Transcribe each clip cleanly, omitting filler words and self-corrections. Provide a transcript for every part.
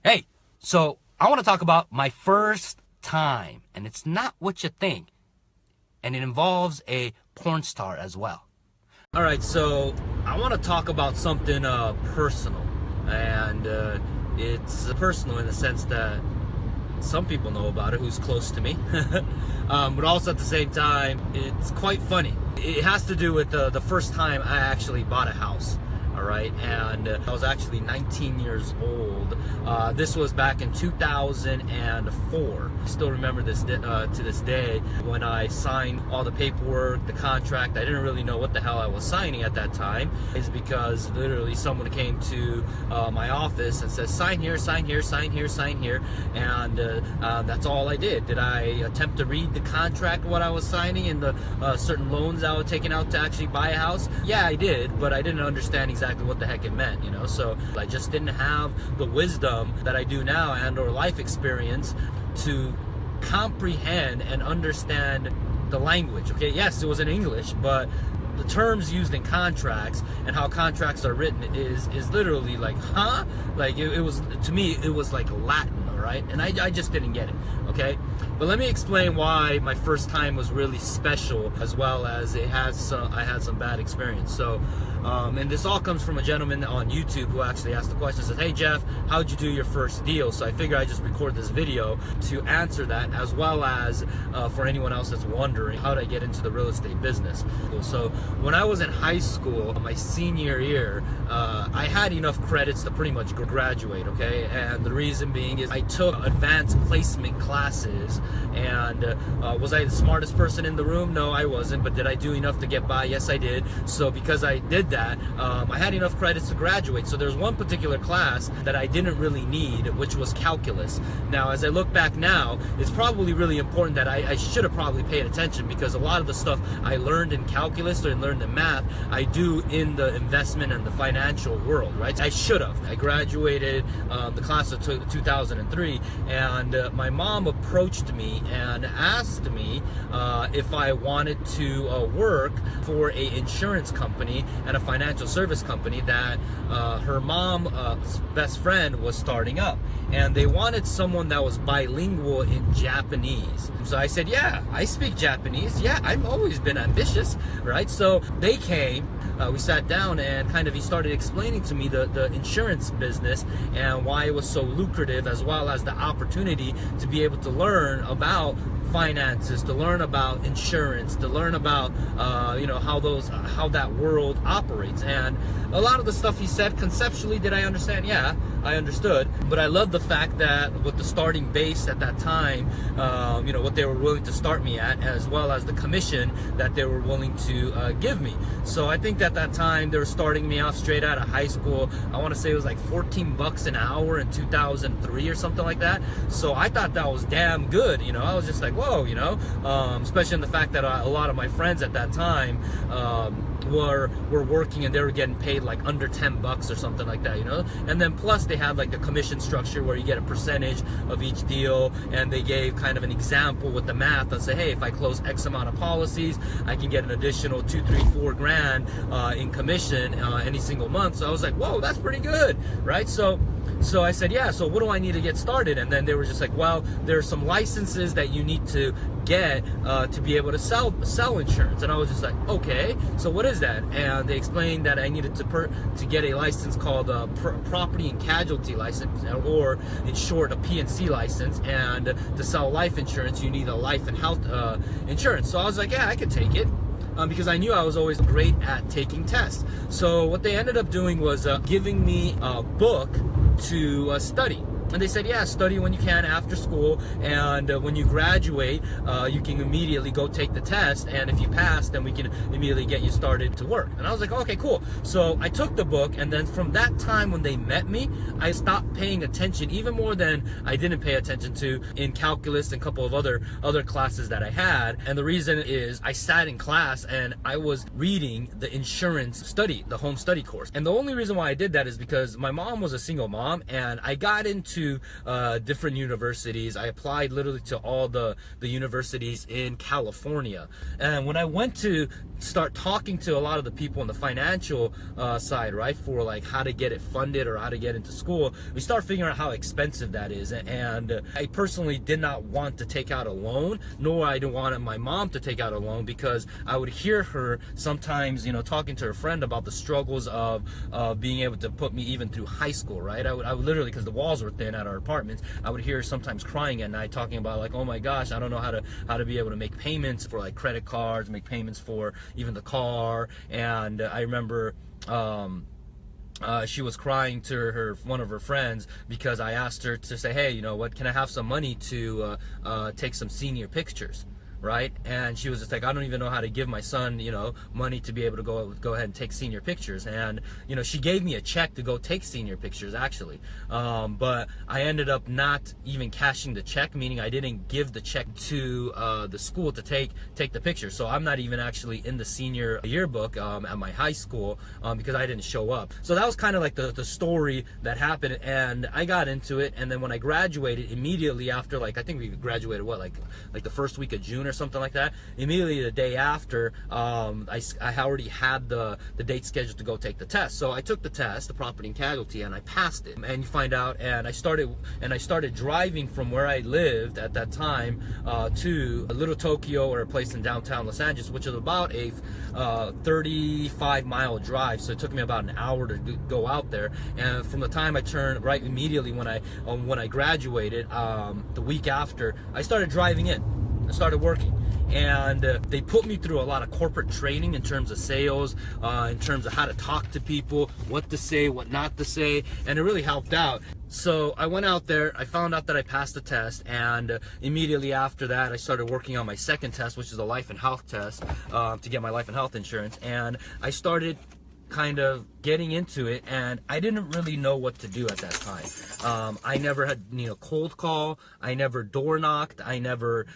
Hey, so I want to talk about my first time, and it's not what you think, and it involves a porn star as well. All right, so I want to talk about something personal, and it's personal in the sense that some people know about it who's close to me, but also at the same time, it's quite funny. It has to do with the first time I actually bought a house. All right, and I was actually 19 years old. This was back in 2004. I still remember this to this day when I signed all the paperwork, the contract. I didn't really know what the hell I was signing at that time. It's because literally someone came to my office and said, sign here, sign here, sign here, sign here, and that's all I did. Did I attempt to read the contract, what I was signing, and the certain loans I was taking out to actually buy a house? Yeah, I did, but I didn't understand exactly what the heck it meant, you know. So I just didn't have the wisdom that I do now and or life experience to comprehend and understand the language. Okay, yes, it was in English, but the terms used in contracts and how contracts are written is literally like, huh? Like it was, to me, it was like Latin, all right? And I just didn't get it, okay? But let me explain why my first time was really special, as well as I had some bad experience. So, and this all comes from a gentleman on YouTube who actually asked the question, says, hey Jeff, how'd you do your first deal? So I figured I'd just record this video to answer that, as well as for anyone else that's wondering, how did I get into the real estate business? So when I was in high school, my senior year, I had enough credits to pretty much graduate, okay? And the reason being is I took advanced placement classes, and was I the smartest person in the room? No, I wasn't. But did I do enough to get by? Yes, I did. So because I did that, I had enough credits to graduate. So there's one particular class that I didn't really need, which was calculus. Now, as I look back now, it's probably really important that I should have probably paid attention, because a lot of the stuff I learned in calculus or learned in math, I do in the investment and the financial world, right? I should have. I graduated the class of 2003, and my mom approached me and asked me if I wanted to work for a insurance company and a financial service company that her mom's best friend was starting up, and they wanted someone that was bilingual in Japanese. So I said, yeah, I speak Japanese. Yeah, I've always been ambitious, right? So they came, we sat down, and kind of he started explaining to me the insurance business and why it was so lucrative, as well as the opportunity to be able to learn about finances, to learn about insurance, to learn about you know, how that world operates. And a lot of the stuff he said, conceptually, did I understand? Yeah, I understood. But I love the fact that with the starting base at that time, you know, what they were willing to start me at, as well as the commission that they were willing to give me. So I think at that time they were starting me off straight out of high school. I want to say it was like 14 bucks an hour in 2003 or something like that. So I thought that was damn good, you know. I was just like, whoa, you know, especially in the fact that a lot of my friends at that time were working, and they were getting paid like under 10 bucks or something like that, you know. And then plus they had like the commission structure where you get a percentage of each deal, and they gave kind of an example with the math and say, hey, if I close X amount of policies, I can get an additional 2, 3, 4 grand in commission any single month. So I was like, whoa, that's pretty good, right? So I said, yeah, so what do I need to get started? And then they were just like, well, there are some licenses that you need to get to be able to sell insurance. And I was just like, okay, so what is that? And they explained that I needed to get a license called a property and casualty license, or in short, a P&C license. And to sell life insurance, you need a life and health insurance. So I was like, yeah, I could take it. Because I knew I was always great at taking tests. So what they ended up doing was giving me a book to study. And they said, yeah, study when you can after school, and when you graduate, you can immediately go take the test, and if you pass, then we can immediately get you started to work. And I was like, okay, cool. So I took the book, and then from that time when they met me, I stopped paying attention, even more than I didn't pay attention to in calculus and a couple of other classes that I had. And the reason is I sat in class and I was reading the insurance study, the home study course. And the only reason why I did that is because my mom was a single mom, and I got into to different universities. I applied literally to all the universities in California. And when I went to start talking to a lot of the people on the financial side, right, for like how to get it funded or how to get into school, we start figuring out how expensive that is. And I personally did not want to take out a loan, nor I didn't want my mom to take out a loan, because I would hear her sometimes, you know, talking to her friend about the struggles of being able to put me even through high school, right? I would literally, because the walls were thin at our apartments, I would hear her sometimes crying at night, talking about like, oh my gosh, I don't know how to be able to make payments for like credit cards, make payments for even the car. And I remember she was crying to one of her friends because I asked her to say, hey, you know what, can I have some money to take some senior pictures, right? And she was just like, I don't even know how to give my son, you know, money to be able to go ahead and take senior pictures. And, you know, she gave me a check to go take senior pictures, actually. But I ended up not even cashing the check, meaning I didn't give the check to the school to take the picture. So I'm not even actually in the senior yearbook at my high school because I didn't show up. So that was kind of like the story that happened, and I got into it. And then when I graduated, immediately after, like, I think we graduated, what, like the first week of June or something like that. Immediately the day after, I already had the date scheduled to go take the test. So I took the test, the property and casualty, and I passed it. And you find out, and I started driving from where I lived at that time to Little Tokyo, or a place in downtown Los Angeles, which is about a 35-mile drive. So it took me about an hour to go out there. And from the time I turned, right immediately when I graduated, the week after, I started driving in. I started working, and they put me through a lot of corporate training in terms of sales, in terms of how to talk to people, what to say, what not to say, and it really helped out. So I went out there, I found out that I passed the test, and immediately after that I started working on my second test, which is a life and health test, to get my life and health insurance. And I started kind of getting into it, and I didn't really know what to do at that time. I never had, you know, cold call, I never door knocked, I never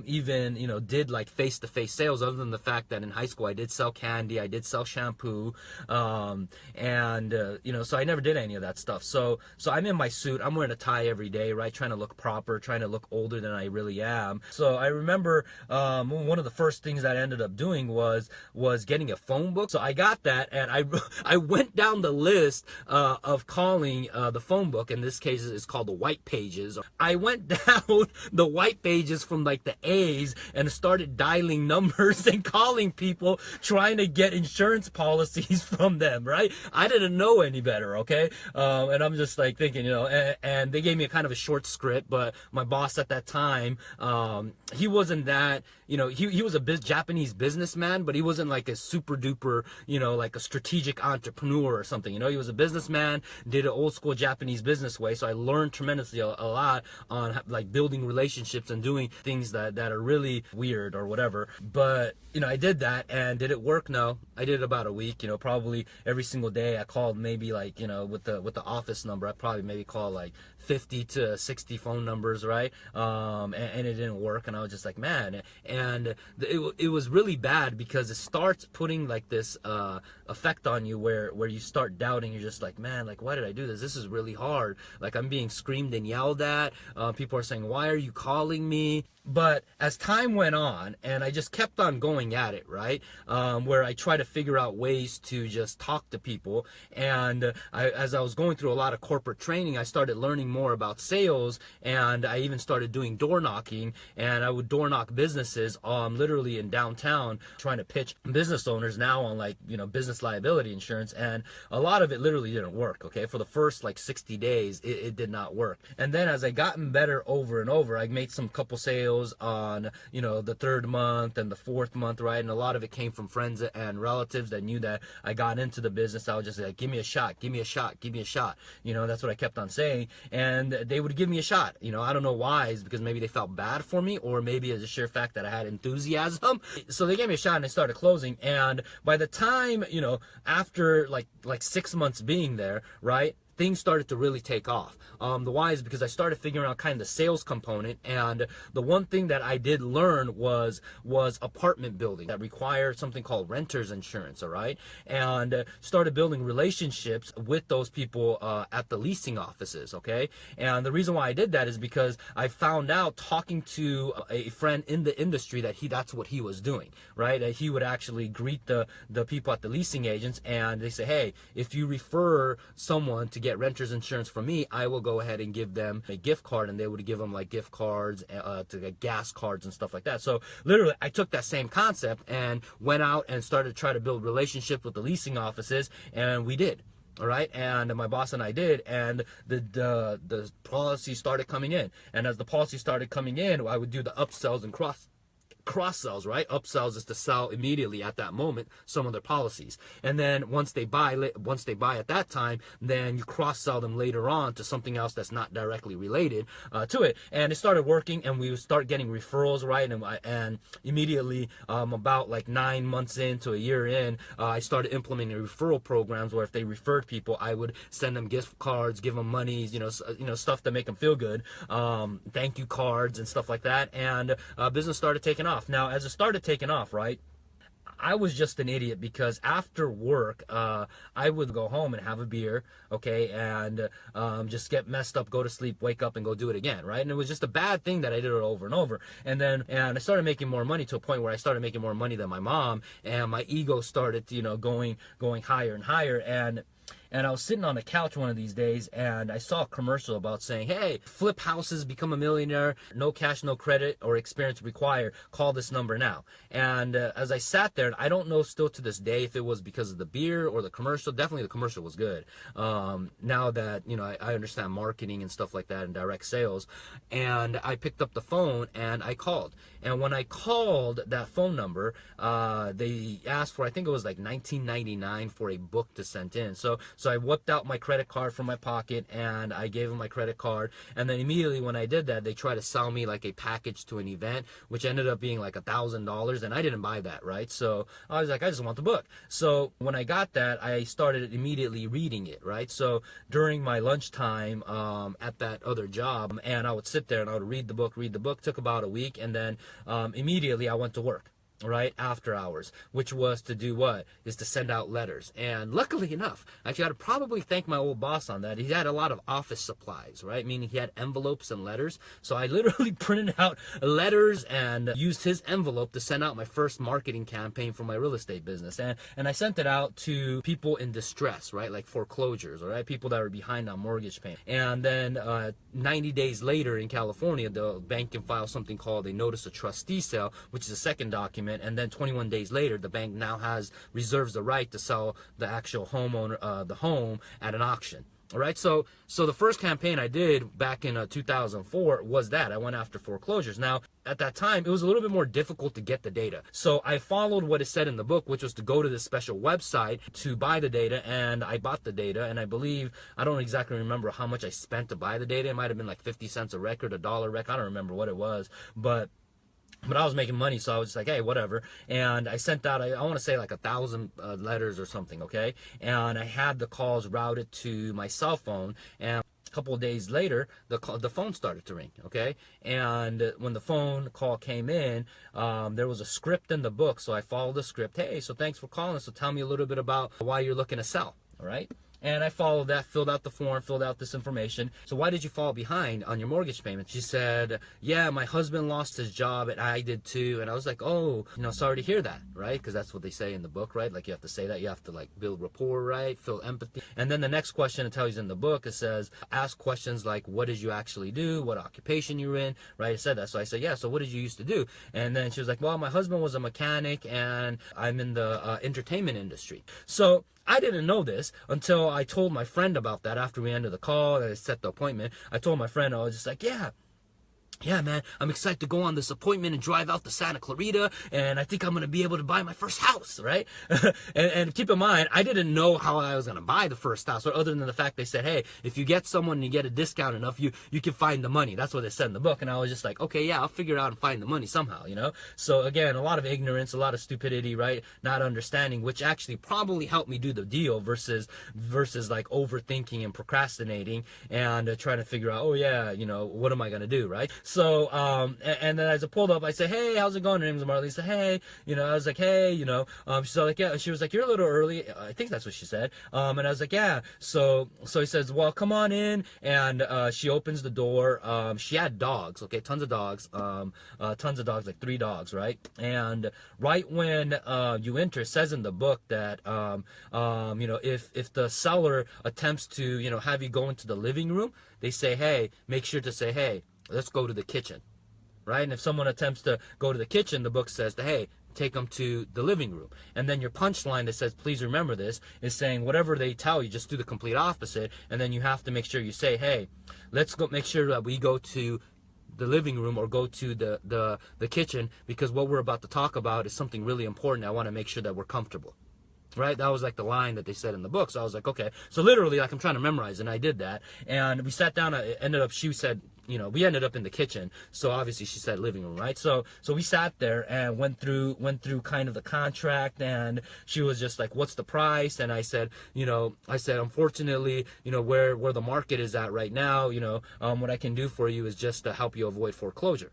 even, you know, did like face-to-face sales, other than the fact that in high school I did sell candy, I did sell shampoo, and you know, so I never did any of that stuff. So I'm in my suit, I'm wearing a tie every day, right, trying to look proper, trying to look older than I really am. So I remember one of the first things that I ended up doing was getting a phone book. So I got that, and I went down the list of calling the phone book. In this case, it's called the white pages. I went down the white pages from like the A's and started dialing numbers and calling people, trying to get insurance policies from them, right? I didn't know any better, okay? And I'm just like thinking, you know, and they gave me a kind of a short script, but my boss at that time, he wasn't that, you know, he was a Japanese businessman, but he wasn't like a super duper, you know, like a strategic entrepreneur or something. You know, he was a businessman, did an old school Japanese business way. So I learned tremendously a lot on like building relationships and doing things that are really weird or whatever. But, you know, I did that, and did it work? No. I did it about a week, you know, probably every single day I called, maybe like, you know, with the office number, I probably maybe called like 50 to 60 phone numbers, right? And it didn't work, and I was just like, man. And it was really bad, because it starts putting like this effect on you where you start doubting. You're just like, man, like, why did I do this? This is really hard. Like, I'm being screamed and yelled at. People are saying, why are you calling me? But as time went on, and I just kept on going at it, right? Where I try to figure out ways to just talk to people. And as I was going through a lot of corporate training, I started learning more about sales, and I even started doing door knocking. And I would door knock businesses literally in downtown, trying to pitch business owners now on, like, you know, business liability insurance. And a lot of it literally didn't work, okay? For the first like 60 days, it did not work. And then as I gotten better over and over, I made some couple sales on, you know, the third month and the fourth month, right? And a lot of it came from friends and relatives that knew that I got into the business. I was just like, give me a shot, give me a shot, give me a shot. You know, that's what I kept on saying. And they would give me a shot. You know, I don't know why. It's because maybe they felt bad for me, or maybe it's a sheer fact that I had enthusiasm. So they gave me a shot, and I started closing. And by the time, you know, after like 6 months being there, right, things started to really take off. The why is because I started figuring out kind of the sales component, and the one thing that I did learn was apartment building that required something called renter's insurance, all right? And started building relationships with those people at the leasing offices, okay? And the reason why I did that is because I found out talking to a friend in the industry that that's what he was doing, right? He would actually greet the people at the leasing agents, and they say, hey, if you refer someone to get renter's insurance from me, I will go ahead and give them a gift card, and they would give them like gift cards to get gas cards and stuff like that. So literally I took that same concept and went out and started to try to build relationships with the leasing offices, and we did. All right, and my boss and I did, and the policy started coming in, and as the policy started coming in, I would do the upsells and cross sells, right? Upsells is to sell immediately at that moment some of their policies, and then once they buy at that time, then you cross sell them later on to something else that's not directly related to it. And it started working, and we would start getting referrals, right? And immediately, about like 9 months into a year in, I started implementing referral programs where if they referred people, I would send them gift cards, give them money, stuff to make them feel good, thank you cards and stuff like that, and business started taking off. Now, as it started taking off, right, I was just an idiot because after work, I would go home and have a beer, okay, and just get messed up, go to sleep, wake up, and go do it again, right? And it was just a bad thing that I did it over and over. And I started making more money to a point where I started making more money than my mom, and my ego started, going higher and higher. And I was sitting on a couch one of these days, and I saw a commercial about saying, hey, flip houses, become a millionaire, no cash, no credit, or experience required. Call this number now. And as I sat there, I don't know still to this day if it was because of the beer or the commercial. Definitely the commercial was good. Now that, I understand marketing and stuff like that and direct sales. And I picked up the phone and I called. And when I called that phone number, they asked for, I think it was like $19.99 for a book to send in. So I whipped out my credit card from my pocket and I gave them my credit card. And then immediately when I did that, they tried to sell me like a package to an event, which ended up being like $1,000. And I didn't buy that, right? So I was like, I just want the book. So when I got that, I started immediately reading it, right? So during my lunchtime at that other job, and I would sit there and I would read the book. Took about a week, and then immediately I went to work, right, after hours, which was to do what? Is to send out letters. And luckily enough, actually I had to probably thank my old boss on that. He had a lot of office supplies, right? Meaning he had envelopes and letters. So I literally printed out letters and used his envelope to send out my first marketing campaign for my real estate business. And I sent it out to people in distress, right? Like foreclosures, all right? People that were behind on mortgage payment. And then 90 days later in California, the bank can file something called a notice of trustee sale, which is a second document. And then 21 days later, the bank now reserves the right to sell the actual homeowner, the home at an auction. All right, so the first campaign I did back in 2004 was that. I went after foreclosures. Now, at that time, it was a little bit more difficult to get the data. So I followed what is said in the book, which was to go to this special website to buy the data, and I bought the data, and I believe, I don't exactly remember how much I spent to buy the data. It might have been like 50 cents a record, $1 record. I don't remember what it was, but I was making money, so I was just like, hey, whatever. And I sent out, I want to say like 1,000 letters or something, okay? And I had the calls routed to my cell phone, and a couple of days later, the phone started to ring, okay? And when the phone call came in, there was a script in the book, so I followed the script. Hey, so thanks for calling, so tell me a little bit about why you're looking to sell, all right? And I followed that, filled out the form, filled out this information. So why did you fall behind on your mortgage payment? She said, yeah, my husband lost his job and I did too. And I was like, oh, sorry to hear that, right? Because that's what they say in the book, right? Like you have to say that. You have to like build rapport, right? Feel empathy. And then the next question it tells you in the book, it says, ask questions like, what did you actually do? What occupation you're in, right? It said that. So I said, yeah, so what did you used to do? And then she was like, well, my husband was a mechanic and I'm in the entertainment industry. So I didn't know this until I told my friend about that after we ended the call and I set the appointment. I told my friend, I was just like, yeah, yeah, man, I'm excited to go on this appointment and drive out to Santa Clarita, and I think I'm going to be able to buy my first house, right? and keep in mind, I didn't know how I was going to buy the first house, other than the fact they said, hey, if you get someone and you get a discount enough, you can find the money. That's what they said in the book, and I was just like, okay, yeah, I'll figure out and find the money somehow, you know? So again, a lot of ignorance, a lot of stupidity, right? Not understanding, which actually probably helped me do the deal versus like overthinking and procrastinating and trying to figure out, oh yeah, you know, what am I going to do, right? So, and then as I pulled up, I said, hey, how's it going? Her name was Marley. Said, hey, you know, I was like, hey, you know, she's like, yeah, she was like, you're a little early. I think that's what she said. And I was like, yeah. So he says, well, come on in. And, she opens the door. She had dogs, okay, tons of dogs, like 3 dogs, right? And right when, you enter, it says in the book that, you know, if the seller attempts to, you know, have you go into the living room, they say, hey, make sure to say, hey, let's go to the kitchen, right? And if someone attempts to go to the kitchen, the book says, hey, take them to the living room. And then your punchline that says, please remember this, is saying whatever they tell you, just do the complete opposite. And then you have to make sure you say, hey, let's go make sure that we go to the living room or go to the kitchen, because what we're about to talk about is something really important. I want to make sure that we're comfortable. Right? That was like the line that they said in the book. So I was like, okay. So literally, like, I'm trying to memorize, and I did that. And we sat down. She said, you know, we ended up in the kitchen. So obviously she said living room, right? So we sat there and went through kind of the contract, and she was just like, what's the price? And I said, unfortunately, you know, where the market is at right now, you know, what I can do for you is just to help you avoid foreclosure.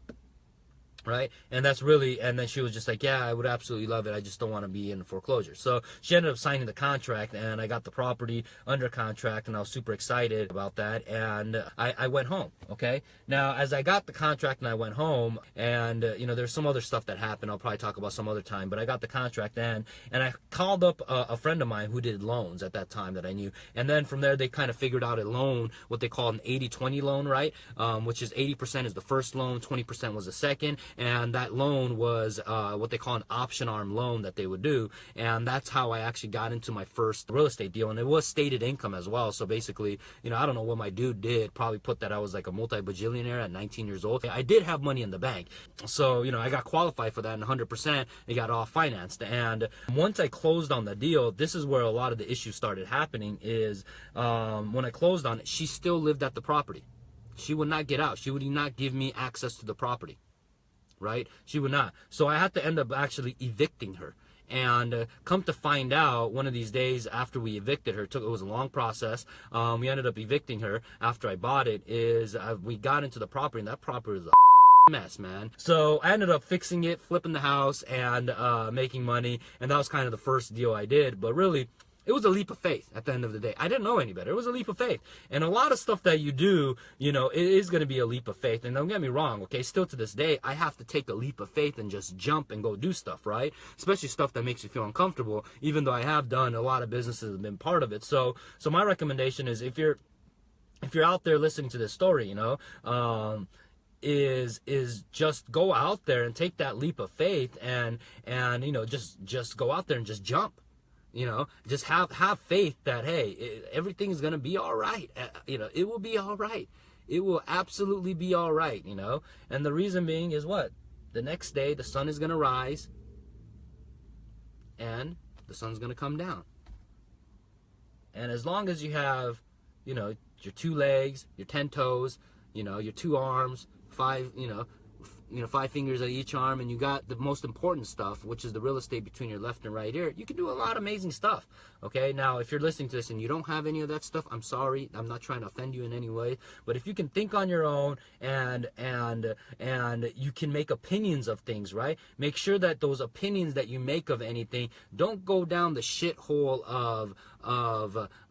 Right? And that's really, and then she was just like, yeah, I would absolutely love it. I just don't want to be in foreclosure. So she ended up signing the contract, and I got the property under contract, and I was super excited about that. And I went home. Okay. Now, as I got the contract and I went home, and, you know, there's some other stuff that happened. I'll probably talk about some other time, but I got the contract and I called up a friend of mine who did loans at that time that I knew. And then from there, they kind of figured out a loan, what they call an 80-20 loan, right? Which is 80% is the first loan, 20% was the second. And that loan was what they call an option arm loan that they would do. And that's how I actually got into my first real estate deal. And it was stated income as well. So basically, you know, I don't know what my dude did. Probably put that I was like a multi-bajillionaire at 19 years old. I did have money in the bank. So, you know, I got qualified for that, and 100%, it got all financed. And once I closed on the deal, this is where a lot of the issues started happening is when I closed on it, she still lived at the property. She would not get out. She would not give me access to the property. Right? She would not. So I had to end up actually evicting her. And come to find out, one of these days after we evicted her, it was a long process. We ended up evicting her after I bought it. We got into the property, and that property is a mess, man. So I ended up fixing it, flipping the house, and making money. And that was kind of the first deal I did. But really, it was a leap of faith at the end of the day. I didn't know any better. It was a leap of faith. And a lot of stuff that you do, you know, it is going to be a leap of faith. And don't get me wrong, okay? Still to this day, I have to take a leap of faith and just jump and go do stuff, right? Especially stuff that makes you feel uncomfortable, even though I have done a lot of businesses and been part of it. So my recommendation is if you're out there listening to this story, you know, is just go out there and take that leap of faith and you know, just go out there and just jump. You know, just have faith that, hey, everything is going to be all right. You know, it will be all right. It will absolutely be all right, you know. And the reason being is what? The next day, the sun is going to rise and the sun's going to come down. And as long as you have, you know, your 2 legs, your 10 toes, you know, your 2 arms, 5 fingers on each arm, and you got the most important stuff, which is the real estate between your left and right ear, you can do a lot of amazing stuff. Okay, now if you're listening to this and you don't have any of that stuff, I'm sorry. I'm not trying to offend you in any way, but if you can think on your own and you can make opinions of things, right? Make sure that those opinions that you make of anything don't go down the shithole of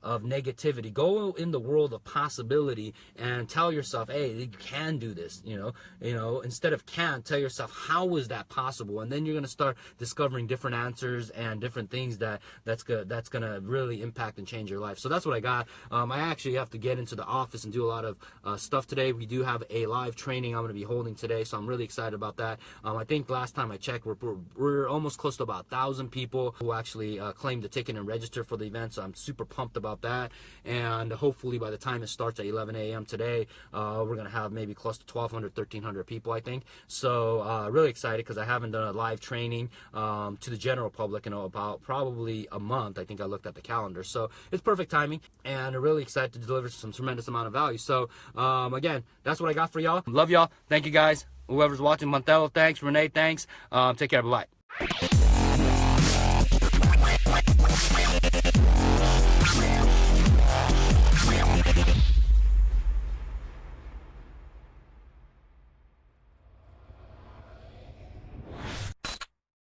negativity. Go in the world of possibility and tell yourself, hey, you can do this, you know, instead of can't, tell yourself, how is that possible? And then you're going to start discovering different answers and different things that's going to really impact and change your life. So that's what I got. I actually have to get into the office and do a lot of stuff today. We do have a live training I'm going to be holding today, so I'm really excited about that. I think last time I checked, we're almost close to about 1,000 people who actually claimed the ticket and registered for the event. So I'm super pumped about that. And hopefully by the time it starts at 11 a.m. today, we're going to have maybe close to 1,200, 1,300 people, I think. So really excited because I haven't done a live training to the general public in about probably a month. I think I looked at the calendar. So it's perfect timing, and I'm really excited to deliver some tremendous amount of value. So again, that's what I got for y'all. Love y'all. Thank you guys. Whoever's watching, Montello, thanks. Renee, thanks. Take care. Bye-bye.